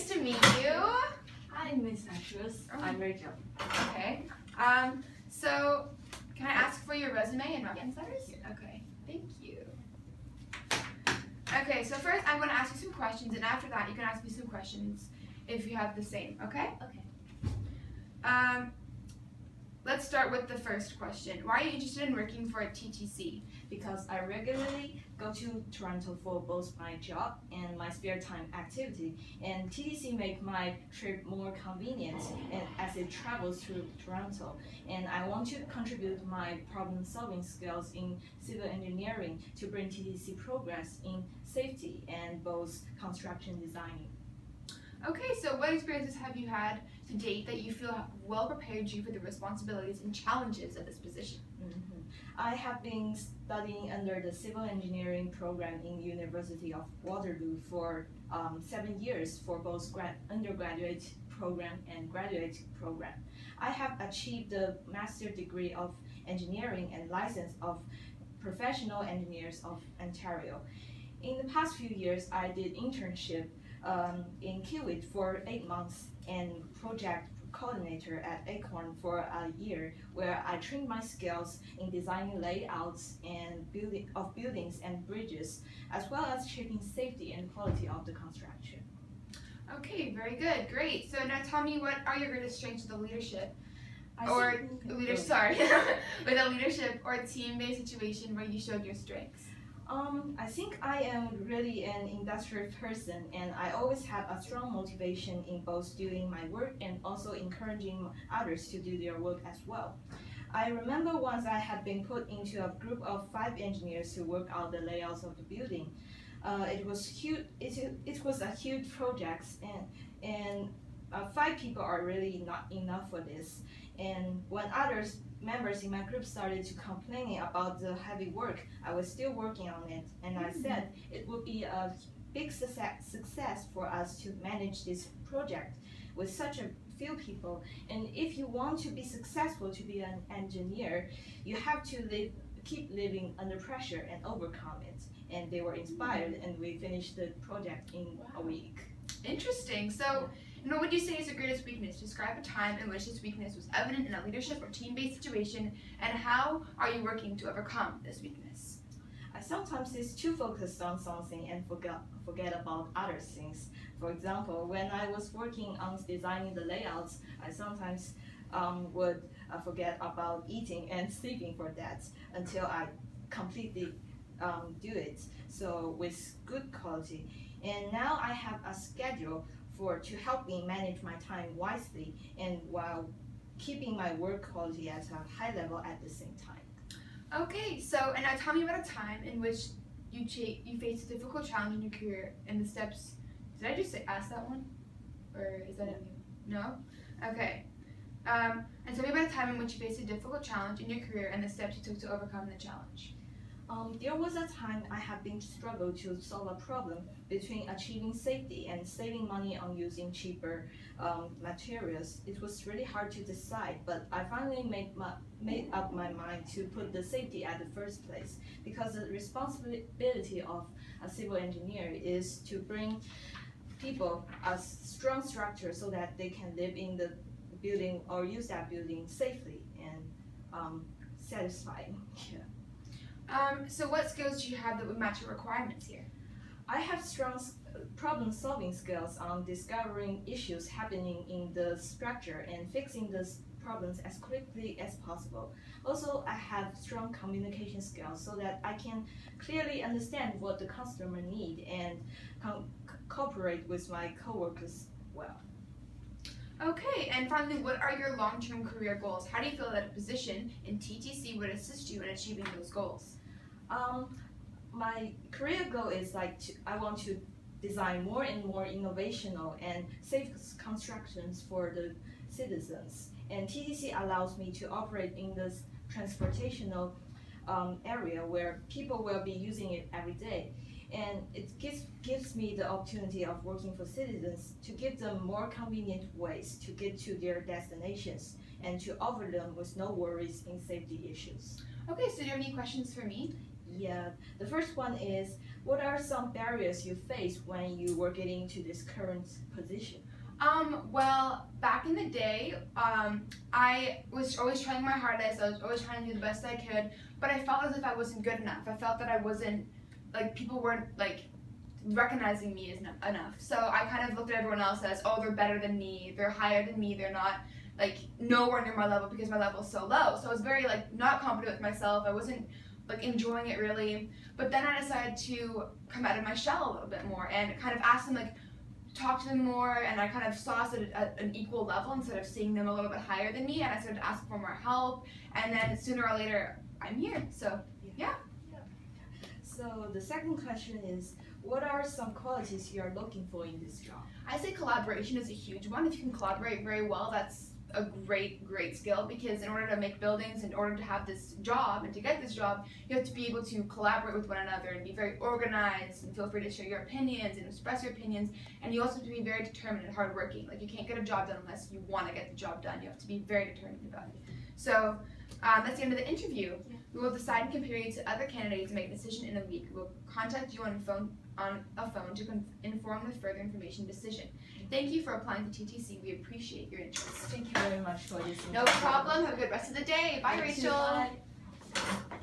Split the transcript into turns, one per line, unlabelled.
nice to meet you.
Hi, Miss Actress. I'm Rachel.
Okay. So can I ask for your resume and reference letters? Okay. Thank you. Okay. So first, I'm going to ask you some questions, and after that, you can ask me some questions if you have the same. Okay?
Okay.
Let's start with the first question. Why are you interested in working for a TTC?
Because I regularly go to Toronto for both my job and my spare time activity, and TTC make my trip more convenient and as it travels through Toronto. And I want to contribute my problem-solving skills in civil engineering to bring TTC progress in safety and both construction designing.
Okay, so what experiences have you had to date that you feel well prepared you for the responsibilities and challenges of this position?
I have been studying under the civil engineering program in University of Waterloo for 7 years for both undergraduate program and graduate program. I have achieved the master degree of engineering and license of professional engineers of Ontario. In the past few years, I did internship in Kiewit for 8 months and project coordinator at Acorn for a year, where I trained my skills in designing layouts and buildings and bridges, as well as checking safety and quality of the construction.
Okay, very good, great. So now tell me, what are your greatest strengths with the leadership? With a leadership or team-based situation where you showed your strengths?
I think I am really an industrial person, and I always have a strong motivation in both doing my work and also encouraging others to do their work as well. I remember once I had been put into a group of 5 engineers to work out the layouts of the building. It was huge. It was a huge project, and 5 people are really not enough for this. And when others members in my group started to complaining about the heavy work, I was still working on it, and I said it would be a big success for us to manage this project with such a few people. And if you want to be successful to be an engineer, you have to keep living under pressure and overcome it. And they were inspired, and we finished the project in a week.
Interesting. So, and what would you say is your greatest weakness? Describe a time in which this weakness was evident in a leadership or team-based situation, and how are you working to overcome this weakness?
I sometimes is too focused on something and forget about other things. For example, when I was working on designing the layouts, I sometimes would forget about eating and sleeping for that until I completely do it, so with good quality. And now I have a schedule to help me manage my time wisely and while keeping my work quality at a high level at the same time.
Okay, so and now tell me about a time in which you faced a difficult challenge in your career and the steps. Did I just ask that one, or is that a no? Okay. And tell me about a time in which you faced a difficult challenge in your career and the steps you took to overcome the challenge.
There was a time I have been struggled to solve a problem between achieving safety and saving money on using cheaper materials. It was really hard to decide, but I finally made up my mind to put the safety at the first place, because the responsibility of a civil engineer is to bring people a strong structure so that they can live in the building or use that building safely and satisfying. Yeah.
So what skills do you have that would match your requirements here?
I have strong problem-solving skills on discovering issues happening in the structure and fixing the problems as quickly as possible. Also, I have strong communication skills so that I can clearly understand what the customer need and cooperate with my coworkers well.
Okay, and finally, what are your long-term career goals? How do you feel that a position in TTC would assist you in achieving those goals?
My career goal is I want to design more and more innovational and safe constructions for the citizens. And TTC allows me to operate in this transportational area where people will be using it every day. And it gives me the opportunity of working for citizens to give them more convenient ways to get to their destinations and to offer them with no worries in safety issues.
Okay, so do you have any questions for me?
Yeah, the first one is, What are some barriers you faced when you were getting to this current position?
Well, back in the day, I was always trying my hardest. I was always trying to do the best I could, but I felt as if I wasn't good enough. I felt that I wasn't, like, people weren't, like, recognizing me as enough. So I kind of looked at everyone else as, oh, they're better than me, they're higher than me, they're not, like, nowhere near my level because my level is so low. So I was very, like, not confident with myself. I wasn't, like, enjoying it really. But then I decided to come out of my shell a little bit more and kind of ask them, like, talk to them more, and I kind of saw us at an equal level instead of seeing them a little bit higher than me, and I started to ask for more help, and then sooner or later, I'm here, so yeah.
So the second question is, what are some qualities you are looking for in this job?
I say collaboration is a huge one. If you can collaborate very well, that's a great skill, because in order to make buildings, in order to have this job and to get this job, you have to be able to collaborate with one another and be very organized and feel free to share your opinions and express your opinions, and you also have to be very determined and hardworking. Like, you can't get a job done unless you want to get the job done. You have to be very determined about it. So that's the end of the interview.
Yeah.
We will decide and compare you to other candidates and make a decision in a week. We will contact you on a phone to inform with further information decision. Thank you for applying to TTC. We appreciate your interest.
Thank you very much for this.
No problem. Have a good rest of the day. Bye,
Thank you.
Rachel.
Bye.